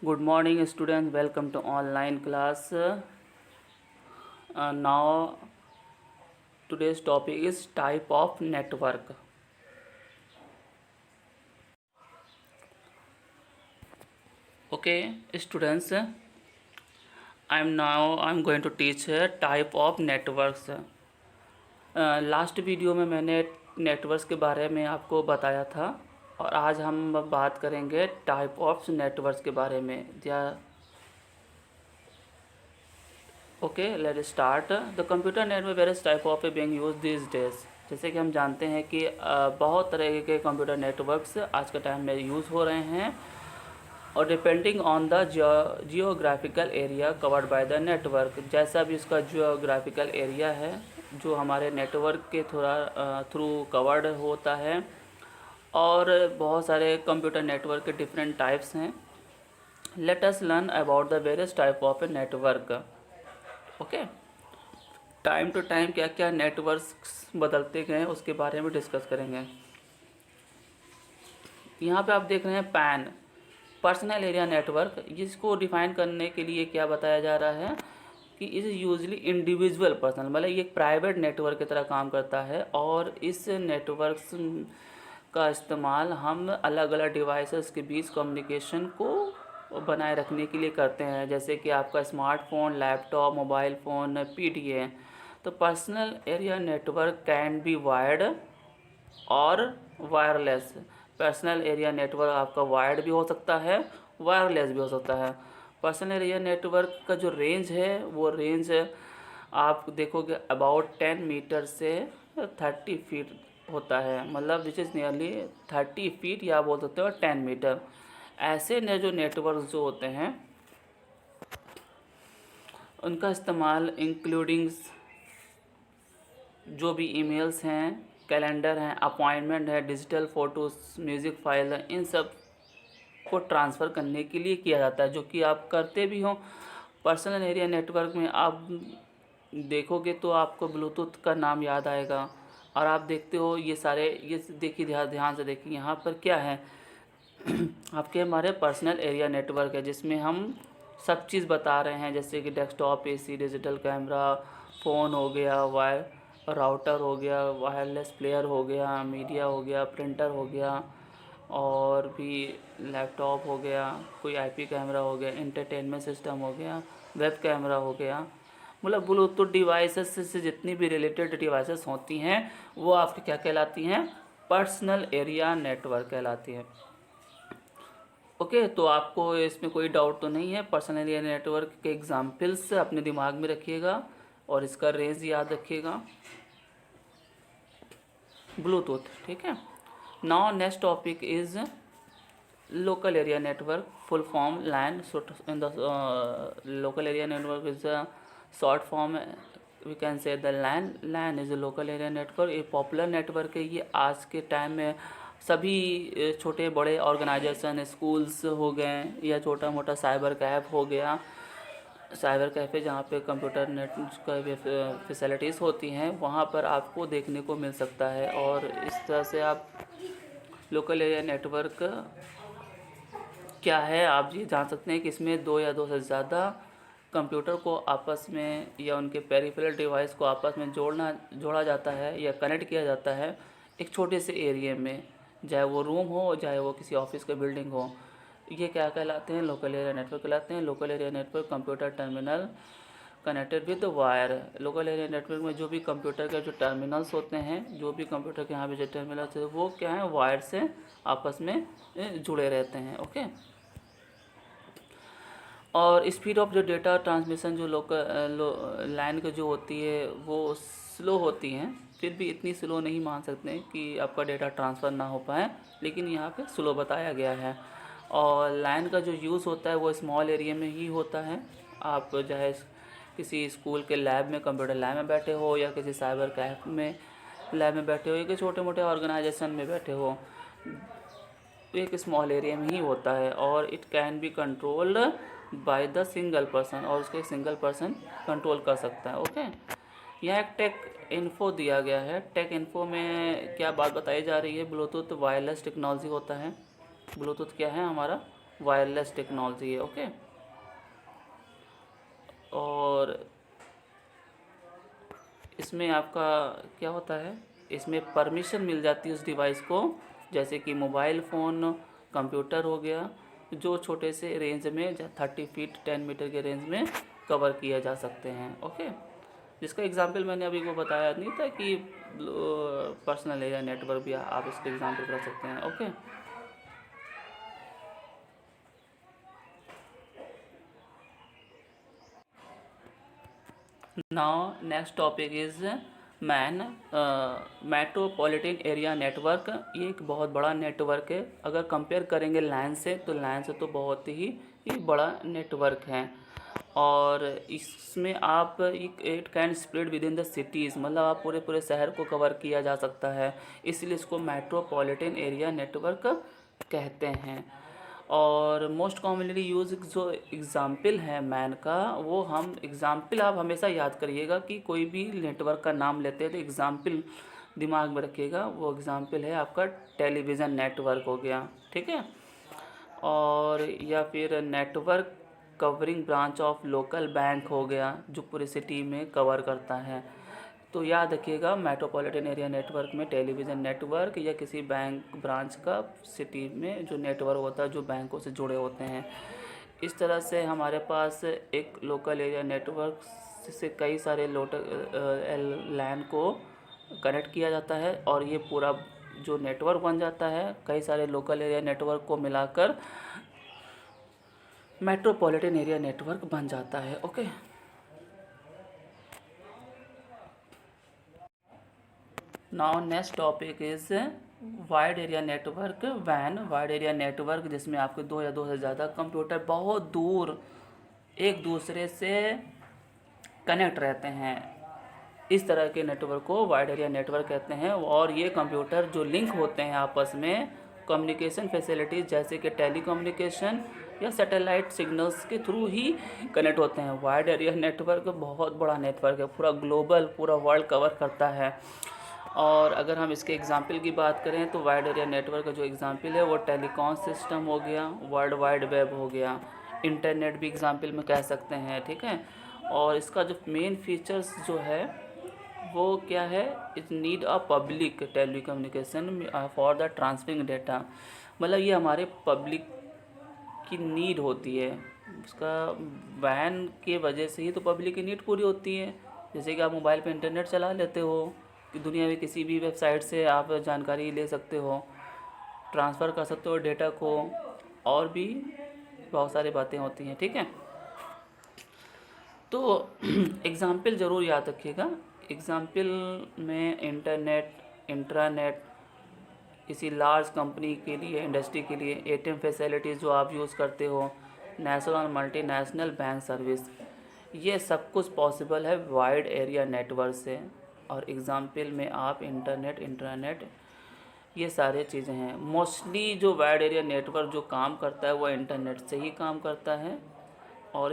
Good morning, students. Welcome to online class. Now, today's topic is type of network. Okay, students. I'm going to teach type of networks. Last video में मैंने networks के बारे में आपको बताया था और आज हम बात करेंगे टाइप ऑफ नेटवर्क्स के बारे में। Okay, let start. The computer network various type of being used these days. जैसे कि हम जानते हैं कि बहुत तरह के कंप्यूटर नेटवर्क्स आज के टाइम में यूज़ हो रहे हैं और depending on the geographical area covered by the network, जैसा भी उसका जियोग्राफिकल एरिया है जो हमारे नेटवर्क के थ्रू कवर्ड होता है। और बहुत सारे कंप्यूटर नेटवर्क के डिफरेंट टाइप्स हैं। Let us learn about the various type of a network. Okay, time to time क्या क्या नेटवर्क्स बदलते गए उसके बारे में डिस्कस करेंगे। यहाँ पे आप देख रहे हैं पैन, पर्सनल एरिया नेटवर्क। जिसको डिफाइन करने के लिए क्या बताया जा रहा है कि इस यूजली इंडिविजुअल पर्सनल, मतलब ये एक प्राइवेट नेटवर्क की तरह काम करता है और इस नेटवर्क्स का इस्तेमाल हम अलग अलग डिवाइसेस के बीच कम्युनिकेशन को बनाए रखने के लिए करते हैं, जैसे कि आपका smartphone, laptop, mobile phone, PDA. तो personal area network can be wired और वायरलेस। पर्सनल एरिया नेटवर्क आपका वायर्ड भी हो सकता है, वायरलेस भी हो सकता है। पर्सनल एरिया नेटवर्क का जो रेंज है वो रेंज आप देखोगे अबाउट 10 मीटर से 30 फीट होता है, मतलब विच इज़ नियरली 30 फीट या बोल सकते हो 10 मीटर। ऐसे जो नेटवर्क जो होते हैं उनका इस्तेमाल इंक्लूडिंग जो भी ईमेल्स हैं, कैलेंडर हैं, अपॉइंटमेंट है, डिजिटल फ़ोटोज़, म्यूज़िक फाइल है, इन सब को ट्रांसफ़र करने के लिए किया जाता है, जो कि आप करते भी हो। पर्सनल एरिया नेटवर्क में आप देखोगे तो आपको ब्लूटूथ का नाम याद आएगा और आप देखते हो ये सारे, ये देखिए ध्यान से देखिए यहाँ पर क्या है आपके हमारे पर्सनल एरिया नेटवर्क है जिसमें हम सब चीज़ बता रहे हैं, जैसे कि desktop, AC, digital camera, phone हो गया, राउटर हो गया, वायरलेस प्लेयर हो गया, मीडिया हो गया, प्रिंटर हो गया और भी लैपटॉप हो गया, कोई आईपी कैमरा हो गया, एंटरटेनमेंट सिस्टम हो गया, वेब कैमरा हो गया। मतलब ब्लूटूथ डिवाइसेस से जितनी भी रिलेटेड डिवाइसेस होती हैं वो आपकी क्या कहलाती हैं? पर्सनल एरिया नेटवर्क कहलाती है। ओके, तो आपको इसमें कोई डाउट तो नहीं है। पर्सनल एरिया नेटवर्क के एग्जाम्पल्स अपने दिमाग में रखिएगा और इसका रेंज याद रखिएगा। ब्लूटूथ, ठीक है। Now next topic is local area network, full form LAN. In the local area network is a short form, we can say the LAN is a local area network. ये popular network है। ये आज के time में सभी छोटे बड़े organisation, schools हो गए या छोटा मोटा साइबर कैफ़े हो गया, साइबर कैफ़े जहाँ पे कंप्यूटर नेट का फैसिलिटीज़ होती हैं वहाँ पर आपको देखने को मिल सकता है। और इस तरह से आप लोकल एरिया नेटवर्क क्या है आप ये जान सकते हैं कि इसमें दो या दो से ज़्यादा कंप्यूटर को आपस में या उनके पेरिफेरल डिवाइस को आपस में जोड़ा जाता है या कनेक्ट किया जाता है एक छोटे से एरिया में, चाहे वो रूम हो, चाहे वो किसी ऑफिस का बिल्डिंग हो। ये क्या कहलाते हैं? लोकल एरिया नेटवर्क कहलाते हैं। Local area network computer terminal connected with wire. Local area network में जो भी कंप्यूटर के जो टर्मिनल्स होते हैं, जो भी कंप्यूटर के यहाँ पे जो टर्मिनल्स है वो क्या है? वायर से आपस में जुड़े रहते हैं। ओके, और स्पीड ऑफ जो डेटा ट्रांसमिशन जो लोकल लाइन की जो होती है वो स्लो होती हैं, फिर भी इतनी स्लो नहीं मान सकते कि आपका डेटा ट्रांसफ़र ना हो पाए, लेकिन यहाँ पे स्लो बताया गया है। और लाइन का जो यूज़ होता है वो स्मॉल एरिया में ही होता है। आप चाहे किसी स्कूल के लैब में, कंप्यूटर लैब में बैठे हो या किसी साइबर कैफ़े में लैब में बैठे हो या छोटे मोटे ऑर्गेनाइजेशन में बैठे हो, एक स्मॉल एरिया में ही होता है। और it can be controlled by the single person, और उसको एक सिंगल पर्सन कंट्रोल कर सकता है। ओके, यहाँ एक टेक इन्फो दिया गया है। टेक इन्फो में क्या बात बताई जा रही है? ब्लूटूथ वायरलेस टेक्नोलॉजी होता है। ब्लूटूथ क्या है हमारा? वायरलेस टेक्नोलॉजी है। ओके, और इसमें आपका क्या होता है, इसमें परमिशन मिल जाती है उस डिवाइस को, जैसे कि मोबाइल फ़ोन, कंप्यूटर हो गया, जो छोटे से रेंज में 30 फीट 10 मीटर के रेंज में कवर किया जा सकते हैं। ओके, जिसका एग्जांपल मैंने अभी को बताया नहीं था कि पर्सनल एरिया नेटवर्क भी आप इसके एग्जांपल कर सकते हैं। Okay, now next topic is man metropolitan area network. ये एक बहुत बड़ा नेटवर्क है। अगर कंपेयर करेंगे लैन से, तो लैन से तो बहुत ही बड़ा नेटवर्क है। और इसमें आप it can spread with in the cities, मतलब आप पूरे पूरे शहर को कवर किया जा सकता है, इसलिए इसको मेट्रोपॉलिटन एरिया नेटवर्क कहते हैं। और मोस्ट कॉमनली यूज जो एग्ज़ाम्पल है मैन का, वो हम एग्ज़ाम्पल आप हमेशा याद करिएगा कि कोई भी नेटवर्क का नाम लेते हैं तो एग्ज़ाम्पल दिमाग में रखिएगा। वो एग्ज़ाम्पल है आपका टेलीविज़न नेटवर्क हो गया, ठीक है, और या फिर network covering branch of local bank हो गया, जो पूरे सिटी में कवर करता है। तो याद रखिएगा मेट्रोपॉलिटन एरिया नेटवर्क में टेलीविज़न नेटवर्क या किसी बैंक ब्रांच का सिटी में जो नेटवर्क होता है, जो बैंकों से जुड़े होते हैं। इस तरह से हमारे पास एक लोकल एरिया नेटवर्क से कई सारे लैन को कनेक्ट किया जाता है, और ये पूरा जो नेटवर्क बन जाता है, कई सारे लोकल एरिया नेटवर्क को मिलाकर मेट्रोपॉलिटन एरिया नेटवर्क बन जाता है। Okay, now next topic is wide area network वैन। वाइड एरिया नेटवर्क जिसमें आपके दो या दो से ज़्यादा कंप्यूटर बहुत दूर एक दूसरे से कनेक्ट रहते हैं, इस तरह के नेटवर्क को वाइड एरिया नेटवर्क कहते हैं। और ये कंप्यूटर जो लिंक होते हैं आपस में कम्युनिकेशन फैसिलिटीज़ जैसे कि टेलीकम्युनिकेशन या सैटेलाइट सिग्नल्स के थ्रू ही कनेक्ट होते हैं। वाइड एरिया नेटवर्क बहुत बड़ा नेटवर्क है, पूरा ग्लोबल, पूरा वर्ल्ड कवर करता है। और अगर हम इसके एग्जाम्पल की बात करें तो वाइड एरिया नेटवर्क का जो एग्जाम्पल है वो टेलीकॉम सिस्टम हो गया, वर्ल्ड वाइड वेब हो गया, इंटरनेट भी एग्जाम्पल में कह सकते हैं, ठीक है। और इसका जो मेन फीचर्स जो है वो क्या है, it need a public telecommunication for the transferring data, मतलब ये हमारे पब्लिक की नीड होती है। उसका वैन के वजह से ही तो पब्लिक की नीड पूरी होती है। जैसे कि आप मोबाइल पे इंटरनेट चला लेते हो कि दुनिया में किसी भी वेबसाइट से आप जानकारी ले सकते हो, ट्रांसफ़र कर सकते हो डेटा को, और भी बहुत सारी बातें होती हैं, ठीक है। तो एग्ज़ाम्पल ज़रूर याद रखिएगा। एग्ज़ाम्पल में इंटरनेट, इंट्रानेट, किसी लार्ज कंपनी के लिए, इंडस्ट्री के लिए एटीएम फैसिलिटीज़ जो आप यूज़ करते हो, नेशनल और मल्टीनेशनल बैंक सर्विस, ये सब कुछ पॉसिबल है वाइड एरिया नेटवर्क से। और एग्ज़ाम्पल में आप इंटरनेट, इंट्रानेट, ये सारे चीज़ें हैं। मोस्टली जो वाइड एरिया नेटवर्क जो काम करता है वो इंटरनेट से ही काम करता है। और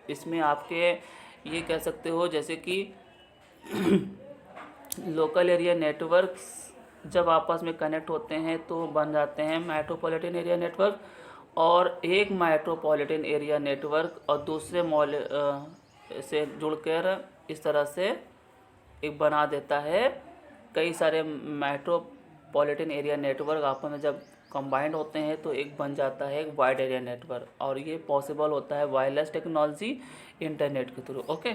इसमें आपके ये कह सकते हो जैसे कि लोकल एरिया नेटवर्क्स जब आपस में कनेक्ट होते हैं तो बन जाते हैं मेट्रोपॉलिटन एरिया नेटवर्क। और एक मेट्रोपॉलिटन एरिया नेटवर्क और दूसरे से जुड़कर इस तरह से एक बना देता है कई सारे मेट्रोपॉलिटन एरिया नेटवर्क आपस में जब कंबाइंड होते हैं तो एक बन जाता है एक वाइड एरिया नेटवर्क। और ये पॉसिबल होता है वायरलेस टेक्नोलॉजी, इंटरनेट के थ्रू। ओके।